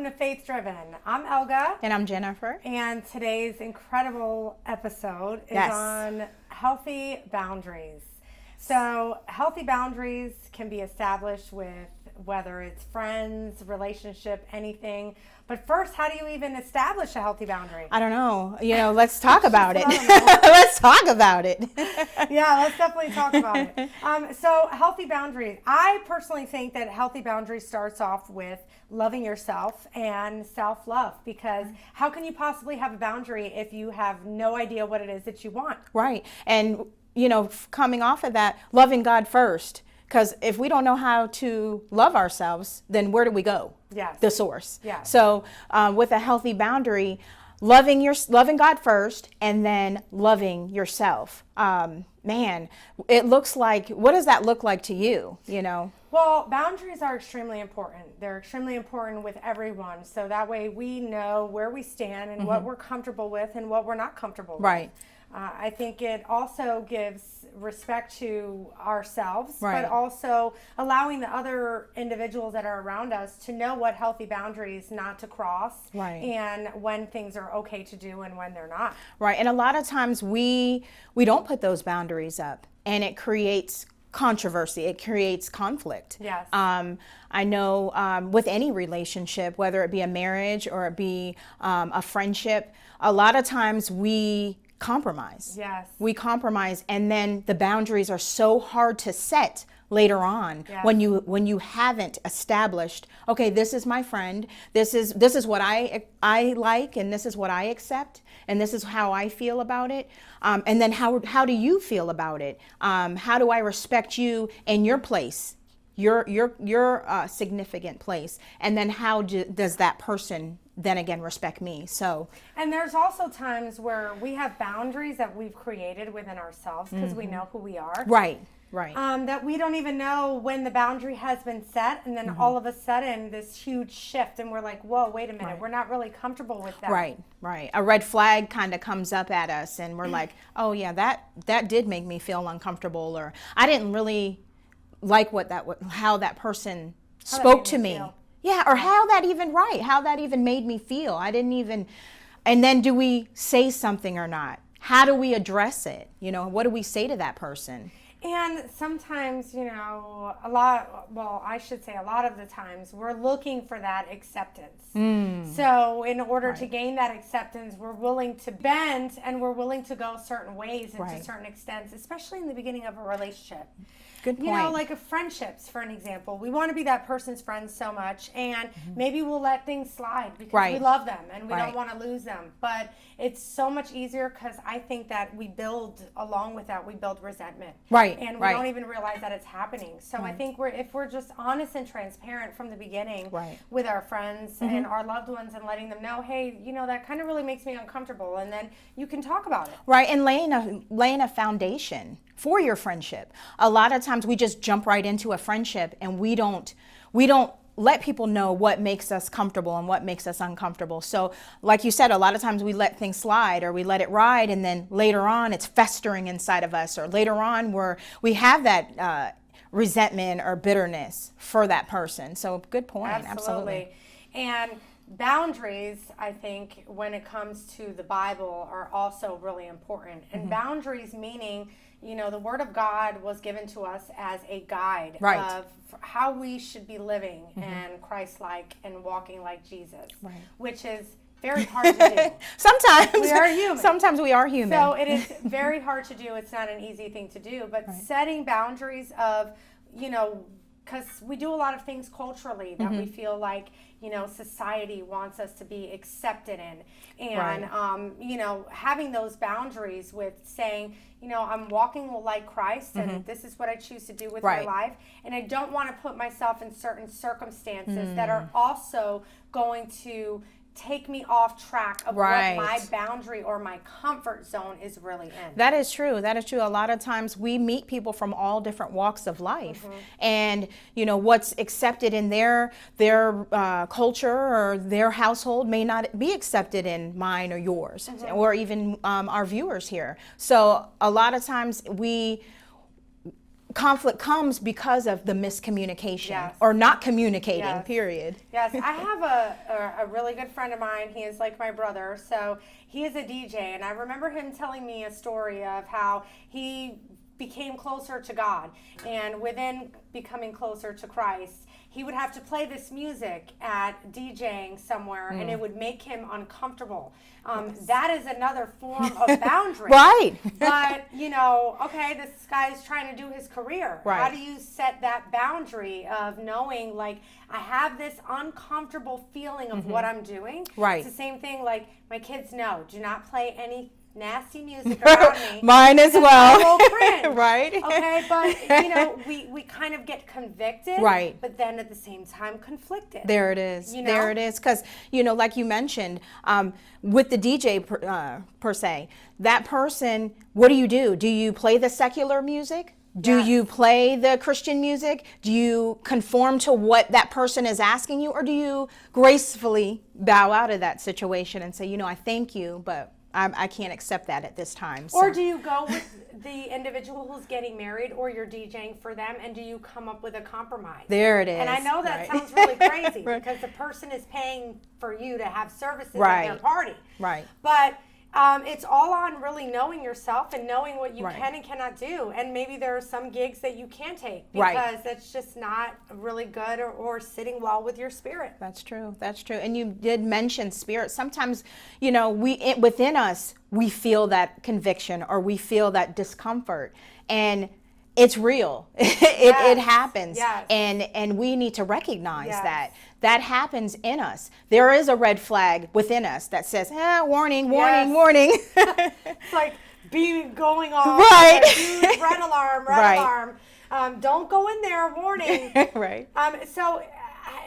to Faith Driven. I'm Elga. And I'm Jennifer. And today's incredible episode is on healthy boundaries. So healthy boundaries can be established with whether it's friends, relationship, anything. But first, how do you even establish a healthy boundary? I don't know. Let's talk about it. Let's talk about it. Yeah, let's definitely talk about it. So healthy boundaries. I personally think that healthy boundaries starts off with loving yourself and self-love, because how can you possibly have a boundary if you have no idea what it is that you want? Right. And, coming off of that, loving God first. Because if we don't know how to love ourselves, then where do we go? Yes. The source. Yes. So with a healthy boundary, loving God first and then loving yourself. It looks like, what does that look like to you? Well, boundaries are extremely important. They're extremely important with everyone. So that way we know where we stand and what we're comfortable with and what we're not comfortable with. Right. I think it also gives respect to ourselves, right. but also allowing the other individuals that are around us to know what healthy boundaries not to cross, right. and when things are okay to do and when they're not. Right. And a lot of times we don't put those boundaries up, and it creates controversy. It creates conflict. Yes. I know with any relationship, whether it be a marriage or it be a friendship, a lot of times we compromise. Yes. We compromise, and then the boundaries are so hard to set later on. Yes. when you haven't established, okay, this is my friend, this is what I like, and this is what I accept, and this is how I feel about it, and then how do you feel about it? How do I respect you and your place, your significant place, and then how does that person then again respect me? So, and there's also times where we have boundaries that we've created within ourselves because we know who we are. Right. That we don't even know when the boundary has been set, and then all of a sudden this huge shift, and we're like, whoa, wait a minute, right. We're not really comfortable with that. Right. A red flag kind of comes up at us, and we're like, oh yeah, that did make me feel uncomfortable, or I didn't really like how that person spoke to me. Yeah, or how that even made me feel. I didn't even, and then do we say something or not? How do we address it? What do we say to that person? And sometimes, a lot of the times we're looking for that acceptance. So in order to gain that acceptance, we're willing to bend and we're willing to go certain ways and to certain extents, especially in the beginning of a relationship. Good point. Like a friendships, for an example. We want to be that person's friend so much, and maybe we'll let things slide because we love them and we don't want to lose them. But it's so much easier because I think that we build, along with that, we build resentment. Right. And we don't even realize that it's happening. So I think if we're just honest and transparent from the beginning with our friends and our loved ones, and letting them know, hey, that kind of really makes me uncomfortable, and then you can talk about it. Right. And laying a foundation for your friendship. A lot of times we just jump right into a friendship, and we don't let people know what makes us comfortable and what makes us uncomfortable. So like you said, a lot of times we let things slide, or we let it ride, and then later on it's festering inside of us, or later on we have that resentment or bitterness for that person. So good point. Absolutely. And boundaries, I think, when it comes to the Bible, are also really important. And boundaries meaning, the Word of God was given to us as a guide of how we should be living and Christ-like and walking like Jesus, which is very hard to do. Sometimes we are human. Sometimes we are human. So it is very hard to do. It's not an easy thing to do. But setting boundaries of, because we do a lot of things culturally that we feel like, society wants us to be accepted in. And, having those boundaries with saying, I'm walking like Christ, and this is what I choose to do with my life. And I don't want to put myself in certain circumstances that are also going to take me off track of what my boundary or my comfort zone is really in. That is true. A lot of times we meet people from all different walks of life, and what's accepted in their culture or their household may not be accepted in mine or yours, or even our viewers here. So a lot of times we conflict comes because of the miscommunication Yes. or not communicating, Yes. period. Yes, I have a really good friend of mine. He is like my brother. So he is a DJ, and I remember him telling me a story of how he became closer to God, and within becoming closer to Christ, he would have to play this music at DJing somewhere, and it would make him uncomfortable. That is another form of boundary. Right. But, you know, okay, this guy's trying to do his career. Right. How do you set that boundary of knowing, like, I have this uncomfortable feeling of what I'm doing? Right. It's the same thing, like, my kids know, do not play any nasty music around me. Mine as because well. I will cringe. Right. Okay, but, you know, we kind of get convicted. Right. But then at the same time conflicted. There it is. You know? There it is. Because, you know, like you mentioned, with the DJ per se, that person, what do? Do you play the secular music? Do Yes. you play the Christian music? Do you conform to what that person is asking you? Or do you gracefully bow out of that situation and say, you know, I thank you, but I can't accept that at this time. So. Or do you go with the individual who's getting married, or you're DJing for them, and do you come up with a compromise? There it is. And I know that Right. sounds really crazy Right. because the person is paying for you to have services Right. at their party. Right. But it's all on really knowing yourself and knowing what you Right. can and cannot do. And maybe there are some gigs that you can take Right. because that's just not really good or sitting well with your spirit. That's true. That's true. And you did mention spirit. Sometimes, you know, within us, we feel that conviction or we feel that discomfort, and it's real. It happens. Yes. And we need to recognize Yes. that happens in us. There is a red flag within us that says, warning, warning, Yes. warning. It's like going off. Right. Like a huge red alarm, red Right. alarm. Don't go in there, warning. Right. So,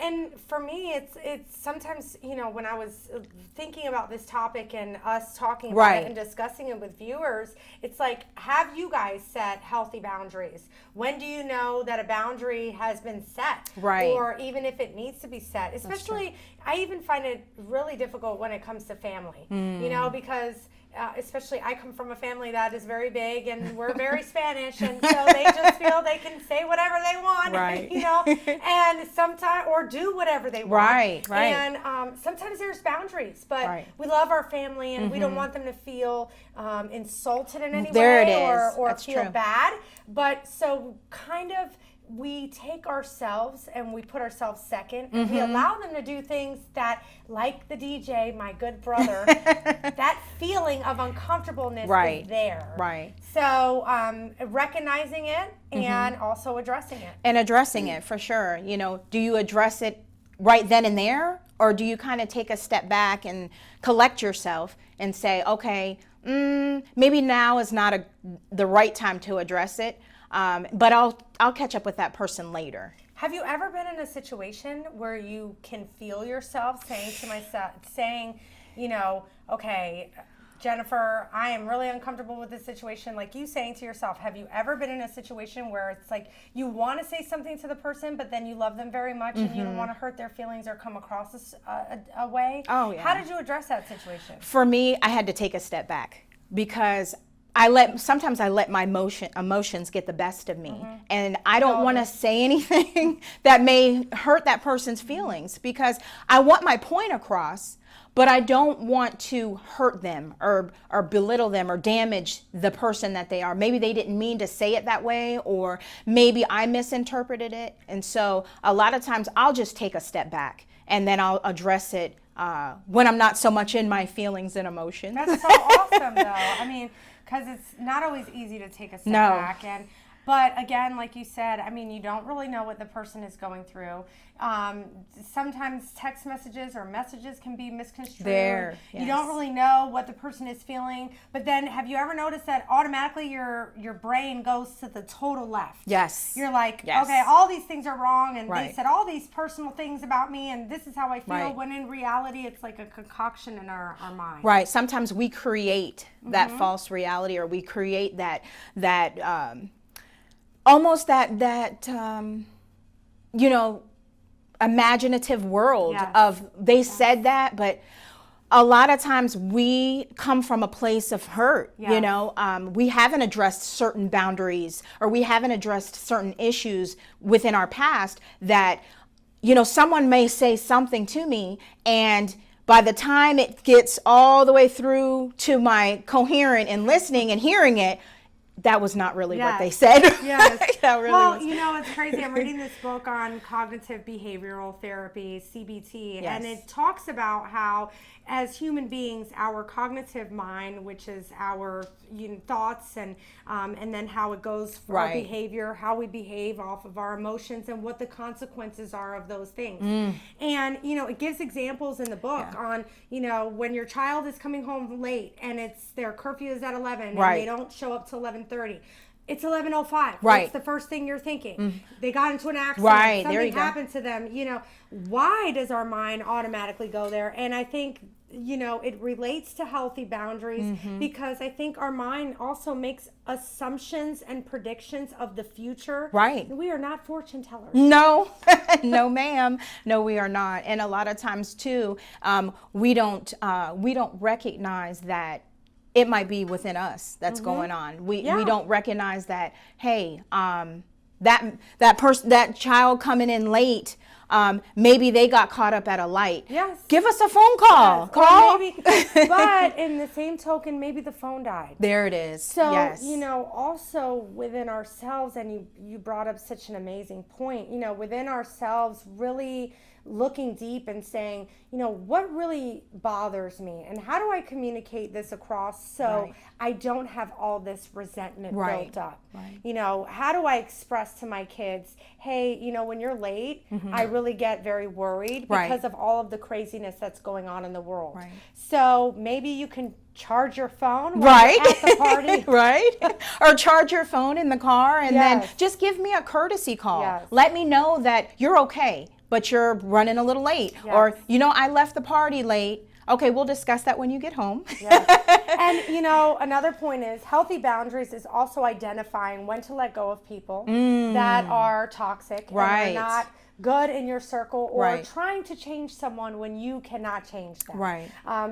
and for me, it's sometimes, you know, when I was thinking about this topic and us talking about Right. it and discussing it with viewers, it's like, have you guys set healthy boundaries? When do you know that a boundary has been set? Right. Or even if it needs to be set? Especially, I even find it really difficult when it comes to family, you know, because especially I come from a family that is very big and we're very Spanish, and so they just feel they can say whatever they want, Right. you know, and sometimes, or do whatever they want. Right, right. And sometimes there's boundaries, but Right. we love our family and we don't want them to feel insulted in any There way it is. or That's feel true. bad. But so kind of we take ourselves and we put ourselves second, and we allow them to do things that, like the DJ, my good brother, that feeling of uncomfortableness Right. is there. Right. So recognizing it and also addressing it. And addressing it, for sure. You know, do you address it right then and there, or do you kind of take a step back and collect yourself and say, okay, maybe now is not the right time to address it, but I'll catch up with that person later. Have you ever been in a situation where you can feel yourself saying, you know, okay, Jennifer, I am really uncomfortable with this situation, like you saying to yourself, have you ever been in a situation where it's like you want to say something to the person, but then you love them very much and you don't want to hurt their feelings or come across a way? Oh, yeah. How did you address that situation? For me, I had to take a step back because sometimes I let my emotions get the best of me, and I don't want to say anything that may hurt that person's feelings because I want my point across, but I don't want to hurt them or belittle them or damage the person that they are. Maybe they didn't mean to say it that way, or maybe I misinterpreted it. And so a lot of times I'll just take a step back and then I'll address it when I'm not so much in my feelings and emotions. That's so awesome, though. I mean, because it's not always easy to take a step back. But again, like you said, I mean, you don't really know what the person is going through. Sometimes text messages or messages can be misconstrued. You don't really know what the person is feeling. But then have you ever noticed that automatically your brain goes to the total left? Yes. You're like, Yes. okay, all these things are wrong, and they Right. said all these personal things about me, and this is how I feel, Right. when in reality it's like a concoction in our mind. Right. Sometimes we create that false reality, or we create that almost that you know, imaginative world Yes. of they said that, but a lot of times we come from a place of hurt, Yeah. you know, we haven't addressed certain boundaries, or we haven't addressed certain issues within our past that, you know, someone may say something to me, and by the time it gets all the way through to my coherent and listening and hearing it, that was not really what they said. Yes. That really well, was. you know, it's crazy. I'm reading this book on cognitive behavioral therapy, CBT, Yes. and it talks about how, as human beings, our cognitive mind, which is our thoughts and then how it goes for our behavior, how we behave off of our emotions, and what the consequences are of those things. And, you know, it gives examples in the book on, you know, when your child is coming home late and it's their curfew is at 11 and they don't show up till 11:30. It's 11:05. Right. What's the first thing you're thinking? They got into an accident. Right. There Something you go. happened to them. You know, why does our mind automatically go there? And I think, you know, it relates to healthy boundaries because I think our mind also makes assumptions and predictions of the future. Right. We are not fortune tellers. No, no, ma'am. No, we are not. And a lot of times too, we don't recognize that it might be within us that's going on. We don't recognize that, hey, that child coming in late, maybe they got caught up at a light. Yes. Give us a phone call. Yes. Call. Maybe, but in the same token, maybe the phone died. There it is. So, yes. you know, also within ourselves, and you brought up such an amazing point, you know, within ourselves, really looking deep and saying, you know, what really bothers me and how do I communicate this across so I don't have all this resentment built up? Right. You know, how do I express to my kids, hey, you know, when you're late, I really get very worried because of all of the craziness that's going on in the world. Right. So maybe you can charge your phone while you're at the party. Right. Or charge your phone in the car and then Yes. just give me a courtesy call. Yes. Let me know that you're okay, but you're running a little late. Yes. Or, you know, I left the party late. Okay, we'll discuss that when you get home. Yes. And, you know, another point is healthy boundaries is also identifying when to let go of people that are toxic and are not good in your circle, or trying to change someone when you cannot change them. Right.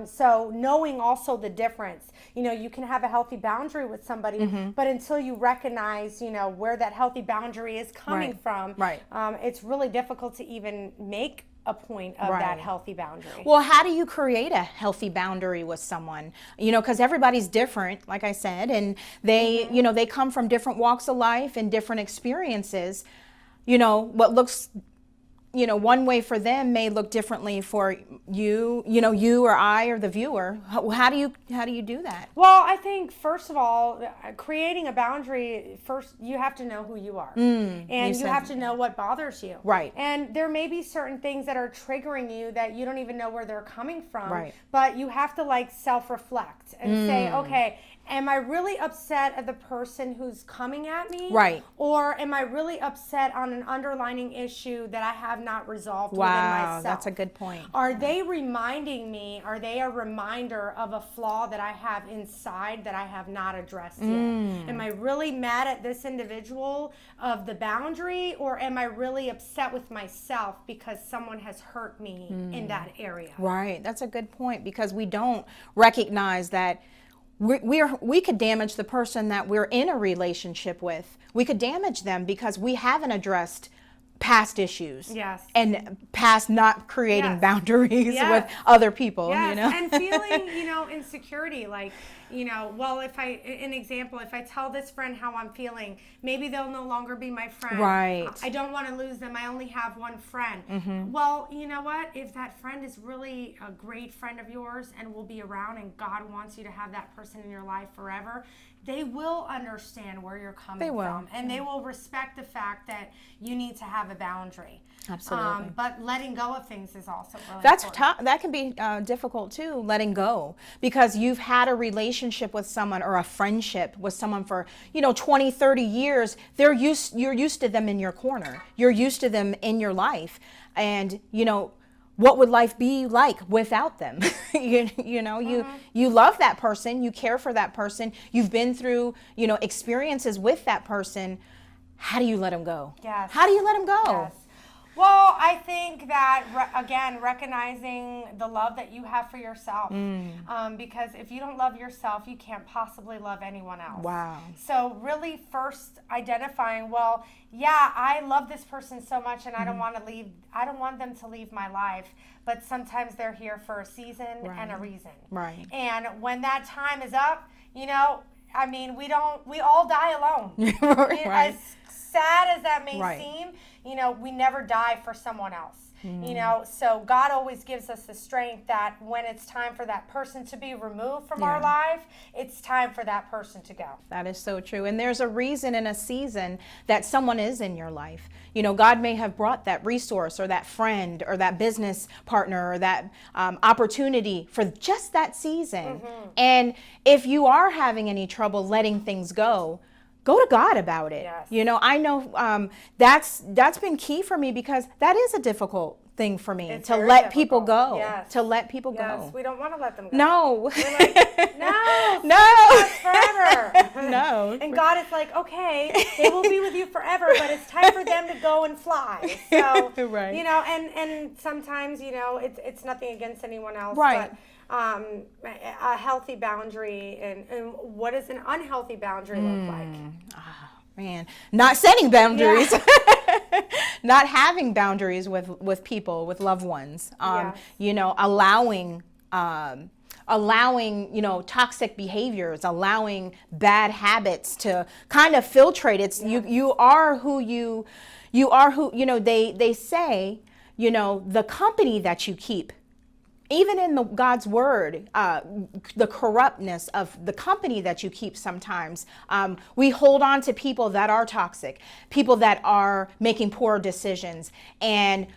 So knowing also the difference, you know, you can have a healthy boundary with somebody, but until you recognize, you know, where that healthy boundary is coming from, it's really difficult to even make a point of that healthy boundary. Well, how do you create a healthy boundary with someone? You know, because everybody's different, like I said, and they, you know, they come from different walks of life and different experiences. You know, what looks, you know, one way for them may look differently for you, you know, you or I or the viewer. How do you do that? Well, I think first of all, creating a boundary, first you have to know who you are, and you have to know what bothers you. Right. And there may be certain things that are triggering you that you don't even know where they're coming from. Right. But you have to like self-reflect and say, okay, am I really upset at the person who's coming at me? Right. Or am I really upset on an underlying issue that I have not resolved within myself? That's a good point. Are they reminding me, are they a reminder of a flaw that I have inside that I have not addressed yet? Am I really mad at this individual of the boundary, or am I really upset with myself because someone has hurt me in that area? Right. That's a good point, because we don't recognize that we could damage the person that we're in a relationship with. We could damage them because we haven't addressed past issues. Yes. And past not creating boundaries Yes. with other people, Yes. you know. And feeling, you know, insecurity, like, you know, well, if I tell this friend how I'm feeling, maybe they'll no longer be my friend. Right. I don't want to lose them. I only have one friend. Well, you know what? If that friend is really a great friend of yours and will be around, and God wants you to have that person in your life forever, they will understand where you're coming from, and they will respect the fact that you need to have a boundary. Absolutely. But letting go of things is also really That's important. tough. That can be difficult too, letting go, because you've had a relationship with someone or a friendship with someone for, you know, 20, 30 years. You're used to them in your corner. You're used to them in your life. And, you know, what would life be like without them? you know, you love that person, you care for that person, you've been through, you know, experiences with that person. How do you let them go? Yes. How do you let them go? Yes. Well, I think that, again, recognizing the love that you have for yourself. Because if you don't love yourself, you can't possibly love anyone else. Wow. So really first identifying, well, yeah, I love this person so much and I don't want them to leave my life. But sometimes they're here for a season and a reason. Right. And when that time is up, we all die alone. Right. As sad as that may Right. seem, we never die for someone else. So God always gives us the strength that when it's time for that person to be removed from our life, it's time for that person to go. That is so true. And there's a reason and a season that someone is in your life. God may have brought that resource or that friend or that business partner or that opportunity for just that season. And if you are having any trouble letting things go to God about it. Yes. I know that's been key for me, because that is a difficult thing for me, to let people go. Yes. To let people Yes, go. we don't want to let them go. No. We're like, no. No. Forever. No. And God is like, okay, they will be with you forever, but it's time for them to go and fly. So, Right. and sometimes, it's nothing against anyone else. Right. But, a healthy boundary and what does an unhealthy boundary look like? Man, not setting boundaries, not having boundaries with people, with loved ones, allowing toxic behaviors, allowing bad habits to kind of filtrate. It's you are who they say, the company that you keep. Even in God's word, the corruptness of the company that you keep sometimes, we hold on to people that are toxic, people that are making poor decisions, and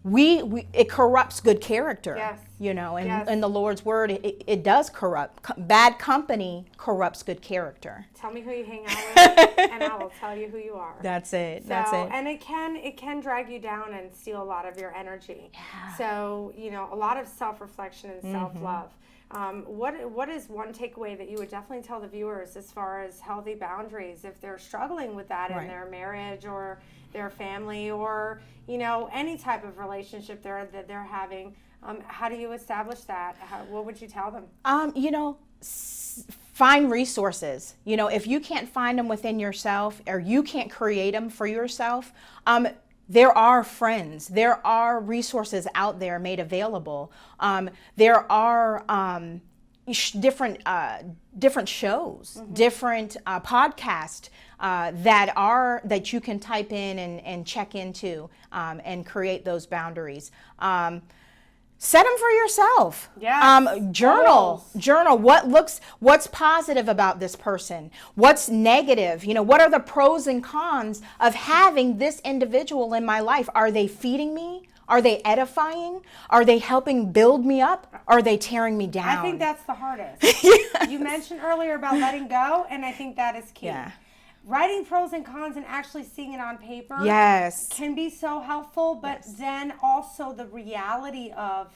it corrupts good character. Yes. In the Lord's word, it does corrupt. Bad company corrupts good character. Tell me who you hang out with, and I will tell you who you are. That's it. And it can drag you down and steal a lot of your energy. Yeah. So a lot of self-reflection and self-love. What is one takeaway that you would definitely tell the viewers as far as healthy boundaries if they're struggling with that in their marriage or their family or any type of relationship that they're having? How do you establish that? What would you tell them? Find resources. If you can't find them within yourself or you can't create them for yourself, there are friends. There are resources out there made available. There are different shows, different podcasts that you can type in and check into and create those boundaries. Set them for yourself. Yes. Journal. What's positive about this person? What's negative? What are the pros and cons of having this individual in my life? Are they feeding me? Are they edifying? Are they helping build me up? Are they tearing me down? I think that's the hardest. You mentioned earlier about letting go, and I think that is key. Yeah. Writing pros and cons and actually seeing it on paper can be so helpful, but then also the reality of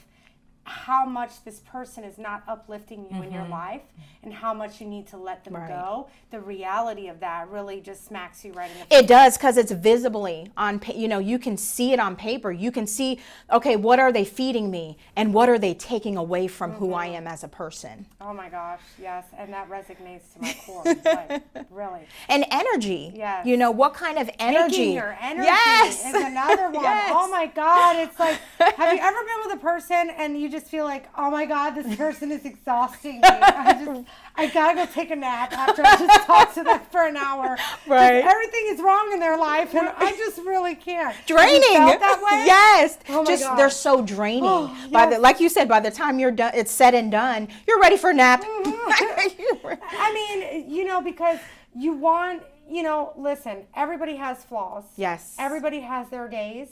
how much this person is not uplifting you in your life and how much you need to let them go. The reality of that really just smacks you right in the face. It does, because it's visibly on, you can see it on paper. You can see, okay, what are they feeding me and what are they taking away from who I am as a person? Oh my gosh, yes, and that resonates to my core, like, really. And energy. Yes. What kind of energy? Taking your energy Yes. is another one. Yes. Oh my God, it's like, have you ever been with a person and you just feel like, oh my God, this person is exhausting me. I gotta go take a nap after I just talked to them for an hour. Right. Everything is wrong in their life and I just really can't. Draining. Have you felt that way? Yes. Oh my God. They're so draining. Oh, yes. Like you said, by the time you're done, it's said and done, you're ready for a nap. I mean, because you want, listen, everybody has flaws. Yes. Everybody has their days.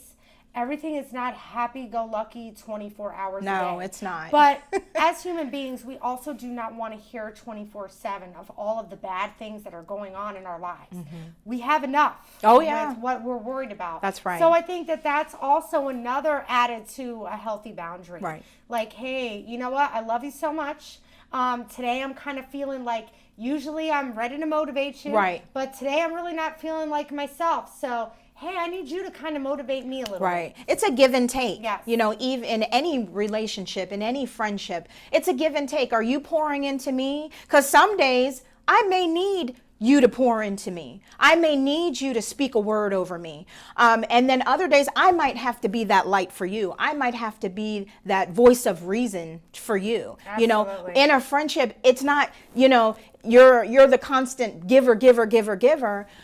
Everything is not happy-go-lucky 24 hours a day. No, it's not. But as human beings, we also do not want to hear 24/7 of all of the bad things that are going on in our lives. We have enough. Oh, yeah. That's what we're worried about. That's right. So I think that's also another added to a healthy boundary. Right. Like, hey, you know what? I love you so much. Today I'm kind of feeling like, usually I'm ready to motivate you. Right. But today I'm really not feeling like myself. So hey, I need you to kind of motivate me a little Right. bit. It's a give and take. Yes. You know, even in any relationship, in any friendship, it's a give and take. Are you pouring into me? Because some days I may need you to pour into me. I may need you to speak a word over me. And then other days I might have to be that light for you. I might have to be that voice of reason for you. Absolutely. You know, in a friendship, it's not, you know, you're the constant giver.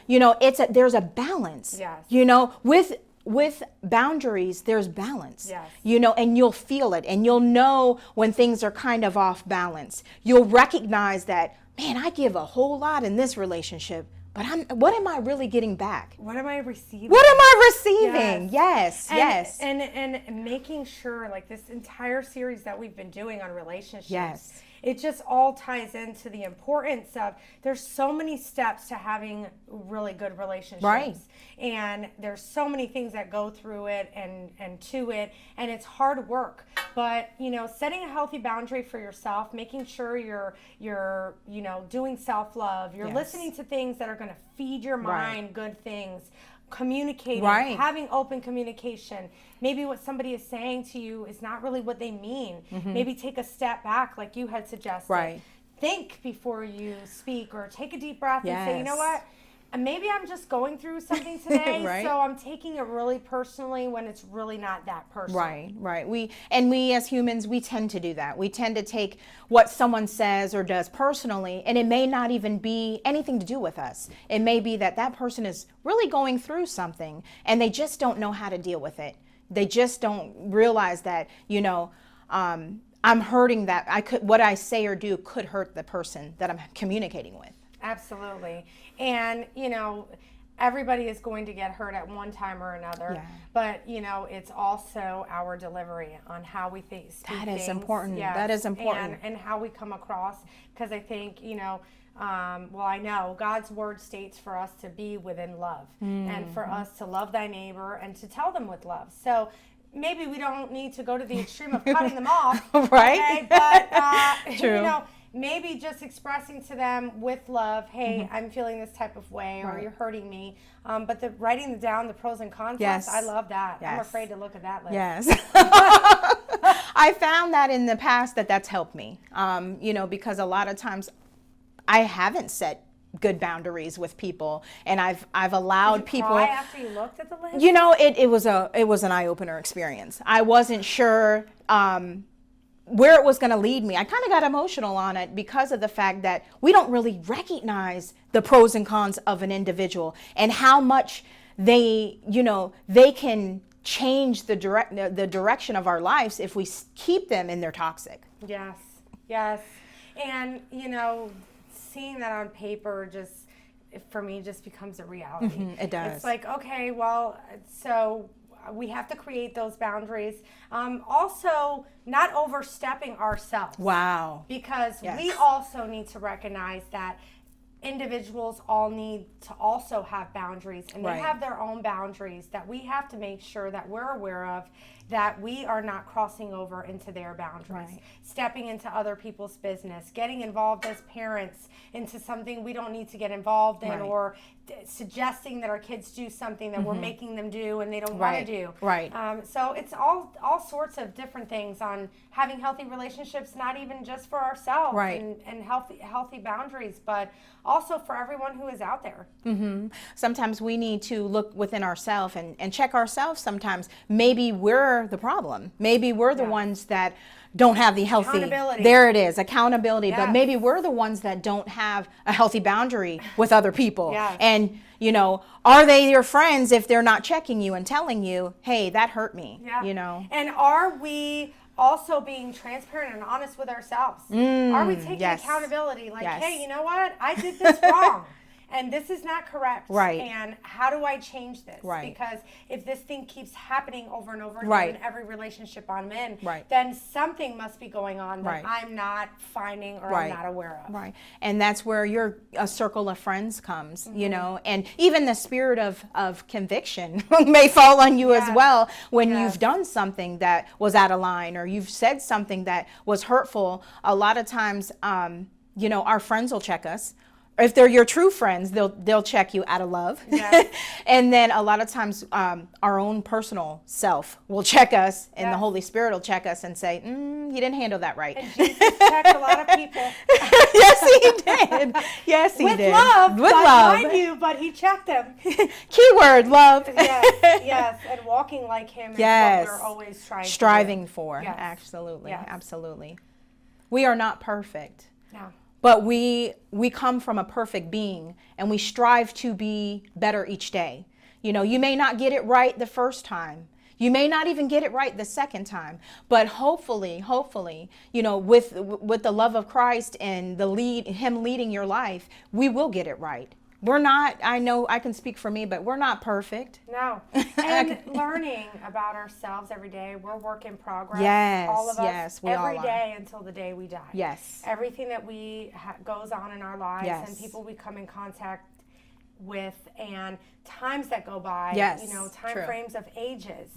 You know, there's a balance. Yes. You know, with boundaries, there's balance. Yes. You know, and you'll feel it, and you'll know when things are kind of off balance. You'll recognize that, man, I give a whole lot in this relationship, but what am I really getting back? What am I receiving? What am I receiving? Yes. And making sure, like this entire series that we've been doing on relationships, Yes. it just all ties into the importance of, there's so many steps to having really good relationships. Right. And there's so many things that go through it and to it, and it's hard work. But, you know, setting a healthy boundary for yourself, making sure you're you know, doing self-love, you're Yes. listening to things that are going to feed your mind good things, communicating, Right. having open communication. Maybe what somebody is saying to you is not really what they mean. Maybe take a step back, like you had suggested. Right. Think before you speak, or take a deep breath and say, you know what? And maybe I'm just going through something today, Right. so I'm taking it really personally when it's really not that personal. Right. We as humans, we tend to do that. We tend to take what someone says or does personally, and it may not even be anything to do with us. It may be that person is really going through something, and they just don't know how to deal with it. They just don't realize that, you know, I'm hurting, that what I say or do could hurt the person that I'm communicating with. Absolutely. And, you know, everybody is going to get hurt at one time or another. Yeah. But, you know, it's also our delivery on how we speak That things. is important. Yes. That is important. And how we come across. Because I think, you know, well, I know God's word states for us to be within love. And for us to love thy neighbor and to tell them with love. So maybe we don't need to go to the extreme of cutting them off. Right. Okay? But, True. you know, maybe just expressing to them with love, hey, I'm feeling this type of way, or you're hurting me. But writing down the pros and cons Yes. list, I love that. Yes. I'm afraid to look at that list. Yes. I found that in the past that's helped me, you know, because a lot of times I haven't set good boundaries with people, and I've allowed Did you people. cry after you looked at the list? You know, it was an eye-opener experience. I wasn't sure where it was going to lead me. I kind of got emotional on it because of the fact that we don't really recognize the pros and cons of an individual and how much they can change the direction of our lives if we keep them in their toxic. Yes. And, you know, seeing that on paper for me just becomes a reality. It does. It's like, okay, well, so we have to create those boundaries. Also, not overstepping ourselves. Wow. Because Yes. we also need to recognize that individuals all need to also have boundaries, and they Right. have their own boundaries that we have to make sure that we're aware of, that we are not crossing over into their boundaries, Right. stepping into other people's business, getting involved as parents into something we don't need to get involved in, Right. or suggesting that our kids do something that we're making them do and they don't Right. want to do. Right. So it's all sorts of different things on having healthy relationships, not even just for ourselves, Right. and healthy boundaries, but also for everyone who is out there. Sometimes we need to look within ourselves and check ourselves sometimes. Maybe we're the problem. Maybe we're the ones that don't have the healthy. Accountability. There it is, accountability. But Yes. maybe we're the ones that don't have a healthy boundary with other people. Yes. And, you know, are they your friends if they're not checking you and telling you, hey, that hurt me, you know? And are we also being transparent and honest with ourselves? Are we taking yes. accountability? Like, Yes. hey, you know what? I did this wrong. And this is not correct. Right. And how do I change this? Right. Because if this thing keeps happening over and over again Right. in every relationship I'm in, Right. then something must be going on that Right. I'm not finding or Right. I'm not aware of. Right. And that's where a circle of friends comes, you know, and even the spirit of conviction may fall on you as well when you've done something that was out of line, or you've said something that was hurtful. A lot of times, you know, our friends will check us. if they're your true friends, they'll check you out of love. Yes. And then a lot of times our own personal self will check us, and Yes. the Holy Spirit will check us and say, you didn't handle that right. And Jesus checked a lot of people. Yes, he did. Yes, he With did. love, With but love. mind you, but he checked them. Keyword, love. Yes, yes, and walking like him Yes. is what we're always Striving to do. for. Yes. Absolutely. Yes. Absolutely. We are not perfect. No. But we come from a perfect being, and we strive to be better each day. You know, you may not get it right the first time. You may not even get it right the second time, but hopefully, you know, with the love of Christ and him leading your life, we will get it right. We're not, I know I can speak for me, but we're not perfect. No. And learning about ourselves every day. We're work in progress. Yes, all of us, yes, we all every are. day until the day we die. Yes. Everything that we goes on in our lives Yes. and people we come in contact with and times that go by, Yes, you know, time true. frames of ages.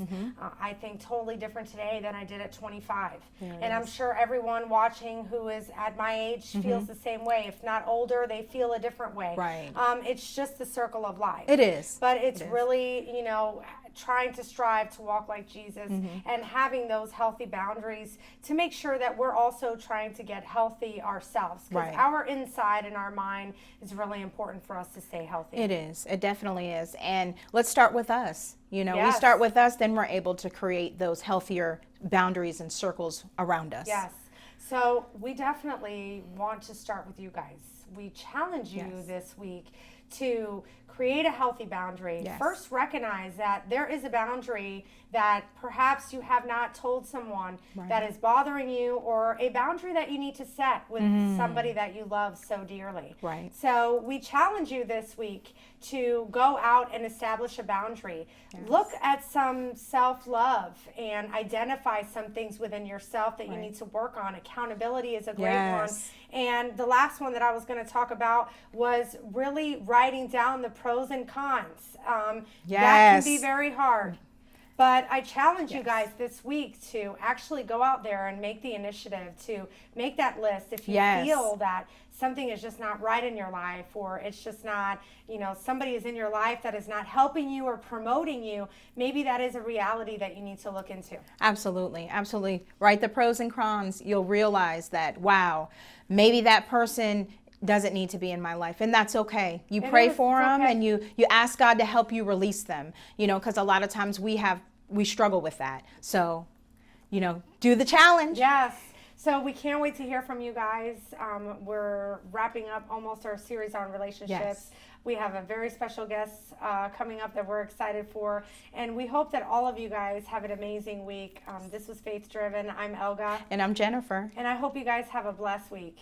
I think totally different today than I did at 25. There it And I'm is. sure everyone watching who is at my age feels the same way. If not older, they feel a different way. Right. It's just the circle of life. It is. But it's It is. really, you know, trying to strive to walk like Jesus and having those healthy boundaries to make sure that we're also trying to get healthy ourselves. Because Right. our inside and our mind is really important for us to stay healthy. It is. It definitely is. And let's start with us. You know, we Yes. start with us, then we're able to create those healthier boundaries and circles around us. Yes. So we definitely want to start with you guys. We challenge you Yes. this week to create a healthy boundary. Yes. First, recognize that there is a boundary that perhaps you have not told someone Right. that is bothering you, or a boundary that you need to set with somebody that you love so dearly. Right. So we challenge you this week to go out and establish a boundary. Yes. Look at some self-love and identify some things within yourself that you Right. need to work on. Accountability is a great Yes. one. And the last one that I was going to talk about was really writing down the pros and cons. That Yes. can be very hard. But I challenge you Yes. guys this week to actually go out there and make the initiative to make that list. If you Yes. feel that something is just not right in your life, or it's just not, you know, somebody is in your life that is not helping you or promoting you, maybe that is a reality that you need to look into. Absolutely. Absolutely. Write the pros and cons. You'll realize that, wow, maybe that person doesn't need to be in my life, and that's okay. You pray for It's them, okay. and you ask God to help you release them, you know, because a lot of times we struggle with that. So, you know, do the challenge. Yes. So we can't wait to hear from you guys. We're wrapping up almost our series on relationships. Yes. We have a very special guest coming up that we're excited for. And we hope that all of you guys have an amazing week. This was Faith Driven. I'm Elga. And I'm Jennifer. And I hope you guys have a blessed week.